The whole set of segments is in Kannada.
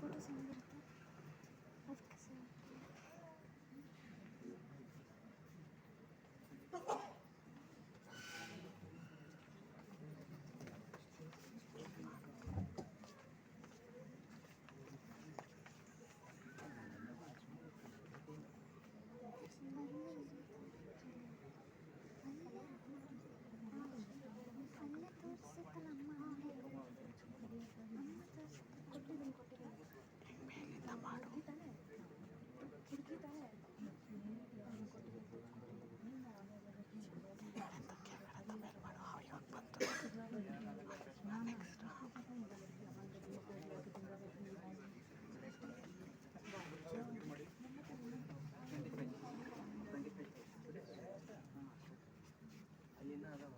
ಫೋಟೋಸ್ ಹೆಂಗಿರುತ್ತೆ ಅದಕ್ಕೆ ಸರ್. ಅಲ್ಲೇ ತೋರಿಸುತ್ತಲ್ಲ ಅಮ್ಮ ಅಮ್ಮ ಕೊಟ್ಟಿದ್ದೀನಿ ಮೇಲಿಂದ ಮಾಡು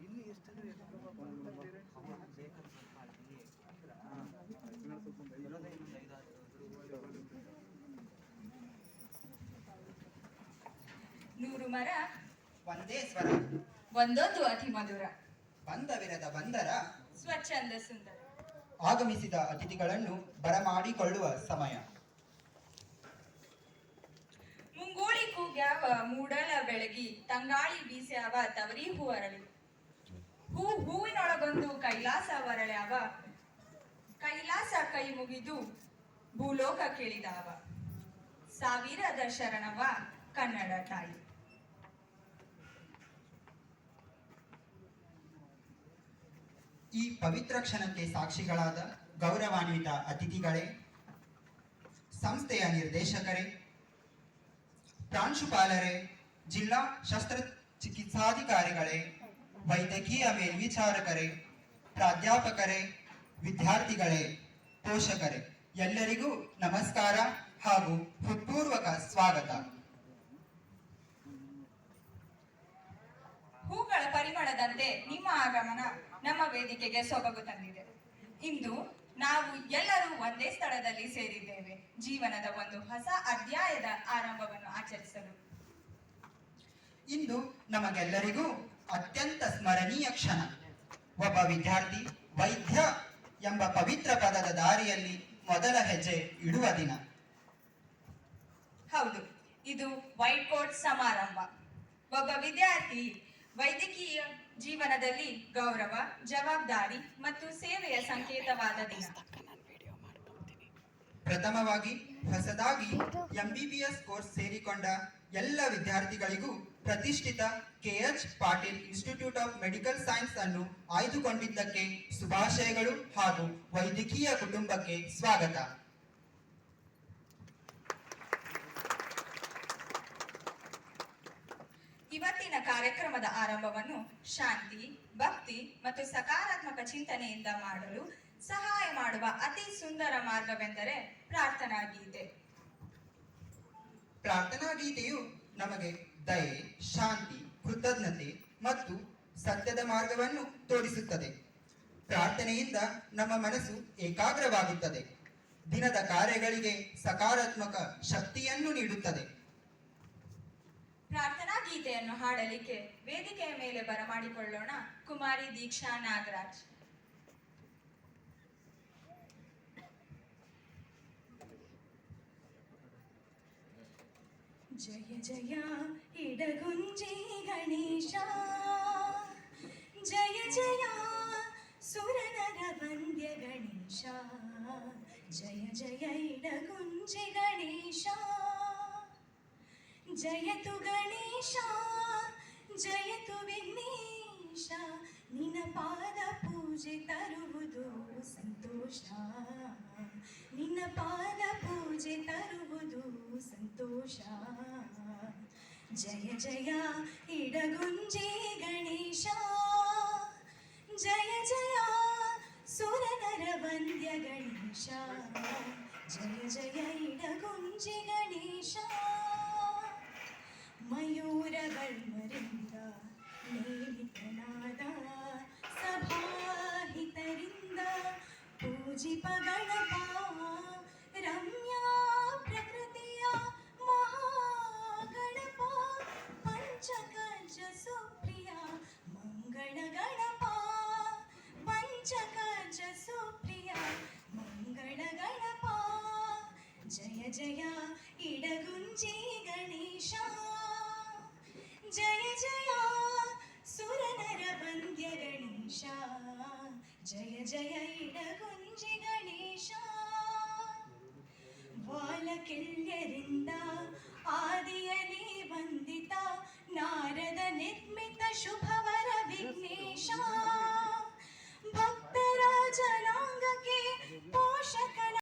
ಇಲ್ಲಿ ಎಷ್ಟು ನೂರು ಮರ ಒಂದೇ ಸ್ವರ ಒಂದೊಂದು ಅತಿ ಮಧುರ ಬಂದವಿರದ ಬಂದರ ಸ್ವಚ್ಛಂದ ಸುಂದರ ಆಗಮಿಸಿದ ಅತಿಥಿಗಳನ್ನು ಬರಮಾಡಿಕೊಳ್ಳುವ ಸಮಯ. ಮುಂಗೋಳಿ ಕೂಗ್ಯಾವ ಮೂಡಲ ಬೆಳಗಿ ತಂಗಾಳಿ ಬೀಸ್ಯಾವ ತವರಿ ಹೂ ಅರಳಿ ಹೂವಿನೊಳಗೊಂದು ಕೈಲಾಸ ವರಳ್ಯಾವ ಕೈಲಾಸ ಕೈ ಮುಗಿದು ಭೂಲೋಕ ಕೇಳಿದಾವ ಸಾವಿರದ ಶರಣವ ಕನ್ನಡ ತಾಯಿ. ಈ ಪವಿತ್ರ ಕ್ಷಣಕ್ಕೆ ಸಾಕ್ಷಿಗಳಾದ ಗೌರವಾನ್ವಿತ ಅತಿಥಿಗಳೇ, ಸಂಸ್ಥೆಯ ನಿರ್ದೇಶಕರೇ, ಪ್ರಾಂಶುಪಾಲರೇ, ಜಿಲ್ಲಾ ಶಸ್ತ್ರಚಿಕಿತ್ಸಾಧಿಕಾರಿಗಳೇ, ವೈದ್ಯಕೀಯ ಮೇಲ್ವಿಚಾರಕರೇ, ಪ್ರಾಧ್ಯಾಪಕರೇ, ವಿದ್ಯಾರ್ಥಿಗಳೇ, ಪೋಷಕರೇ, ಎಲ್ಲರಿಗೂ ನಮಸ್ಕಾರ ಹಾಗೂ ಹೃತ್ಪೂರ್ವಕ ಸ್ವಾಗತ. ಹೂಗಳ ಪರಿಮಳದಂತೆ ನಿಮ್ಮ ಆಗಮನ ನಮ್ಮ ವೇದಿಕೆಗೆ ಸೊಬಗು ತಂದಿದೆ. ಇಂದು ನಾವು ಎಲ್ಲರೂ ಒಂದೇ ಸ್ಥಳದಲ್ಲಿ ಸೇರಿದ್ದೇವೆ, ಜೀವನದ ಒಂದು ಹೊಸ ಅಧ್ಯಾಯದ ಆರಂಭವನ್ನು ಆಚರಿಸಲು. ಇಂದು ನಮಗೆಲ್ಲರಿಗೂ ಅತ್ಯಂತ ಸ್ಮರಣೀಯ ಕ್ಷಣ. ಒಬ್ಬ ವಿದ್ಯಾರ್ಥಿ ವೈದ್ಯ ಎಂಬ ಪವಿತ್ರ ಪದದ ದಾರಿಯಲ್ಲಿ ಮೊದಲ ಹೆಜ್ಜೆ ಇಡುವ ದಿನ. ಹೌದು, ಇದು ವೈಟ್ ಕೋಟ್ ಸಮಾರಂಭ. ಒಬ್ಬ ವಿದ್ಯಾರ್ಥಿ ವೈದ್ಯಕೀಯ ಜೀವನದಲ್ಲಿ ಗೌರವ, ಜವಾಬ್ದಾರಿ ಮತ್ತು ಸೇವೆಯ ಸಂಕೇತವಾದ ದಿನ. ಪ್ರಥಮವಾಗಿ ಹೊಸದಾಗಿ MBBS ಕೋರ್ಸ್ ಸೇರಿಕೊಂಡ ಎಲ್ಲ ವಿದ್ಯಾರ್ಥಿಗಳಿಗೂ ಪ್ರತಿಷ್ಠಿತ KH Patil institute of medical science ಅನ್ನು ಆಯ್ದುಕೊಂಡಿದ್ದಕ್ಕೆ ಶುಭಾಶಯಗಳು ಹಾಗೂ ವೈದ್ಯಕೀಯ ಕುಟುಂಬಕ್ಕೆ ಸ್ವಾಗತ. ಇವತ್ತಿನ ಕಾರ್ಯಕ್ರಮದ ಆರಂಭವನ್ನು ಶಾಂತಿ, ಭಕ್ತಿ ಮತ್ತು ಸಕಾರಾತ್ಮಕ ಚಿಂತನೆಯಿಂದ ಮಾಡಲು ಸಹಾಯ ಮಾಡುವ ಅತಿ ಸುಂದರ ಮಾರ್ಗವೆಂದರೆ ಪ್ರಾರ್ಥನಾ ಗೀತೆ. ಪ್ರಾರ್ಥನಾ ಗೀತೆಯು ನಮಗೆ ದಯೆ, ಶಾಂತಿ, ಕೃತಜ್ಞತೆ ಮತ್ತು ಸತ್ಯದ ಮಾರ್ಗವನ್ನು ತೋರಿಸುತ್ತದೆ. ಪ್ರಾರ್ಥನೆಯಿಂದ ನಮ್ಮ ಮನಸ್ಸು ಏಕಾಗ್ರವಾಗುತ್ತದೆ, ದಿನದ ಕಾರ್ಯಗಳಿಗೆ ಸಕಾರಾತ್ಮಕ ಶಕ್ತಿಯನ್ನು ನೀಡುತ್ತದೆ. ಪ್ರಾರ್ಥನಾ ಗೀತೆಯನ್ನು ಹಾಡಲಿಕ್ಕೆ ವೇದಿಕೆಯ ಮೇಲೆ ಬರಮಾಡಿಕೊಳ್ಳೋಣ ಕುಮಾರಿ ದೀಕ್ಷಾ ನಾಗರಾಜ್. ಜಯ ಜಯ ಇಡಗುಂಜಿ ಗಣೇಶ, ಜಯ ಜಯ ಸುರನರ ವಂದ್ಯ ಗಣೇಶ, ಜಯ ಜಯ ಇಡಗುಂಜಿ ಗಣೇಶ, ಜಯತು ಗಣೇಶ ಜಯತು ವಿಘ್ನೇಶ, ನಿನ್ನ ಪಾದ ಪೂಜೆ ತರುವುದು ಸಂತೋಷ, ನಿನ್ನ ಪಾದ ಪೂಜೆ ತರುವುದು ಸಂತೋಷ. ಜಯ ಜಯ ಇಡಗುಂಜಿ ಗಣೇಶ, ಜಯ ಜಯ ಸುರನರ ವಂದ್ಯ ಗಣೇಶ, ಜಯ ಜಯ ಇಡಗುಂಜಿ ಗಣೇಶ. ಮಯೂರಗಳ್ಮರಿಂದ ನೇಮಿತನಾದ ಸಭಾಹಿತರಿಂದ ಪೂಜಿಪ ಗಣಪ, ರಮ್ಯ ಪ್ರಕೃತಿಯ ಮಹಾಗಣಪ, ಪಂಚಕಜ ಸುಪ್ರಿಯ ಮಂಗಳ ಗಣಪ, ಪಂಚಕಜ ಸುಪ್ರಿಯ ಮಂಗಳ ಜಯ ಇಡಗುಂಜಿ ಗಣೇಶ ಜಯ ಜಯ ಸುರನರ ವಂದ್ಯ ಗಣೇಶ ಜಯ ಜಯ ಇಡಗುಂಜಿ ಗಣೇಶ ಬಾಲಕಿಲ್ಯರಿಂದ ಆದಿಯಲಿ ವಂದಿತ ನಾರದ ನಿರ್ಮಿತ ಶುಭವರ ವಿಘ್ನೇಶ ಭಕ್ತರಾಜನ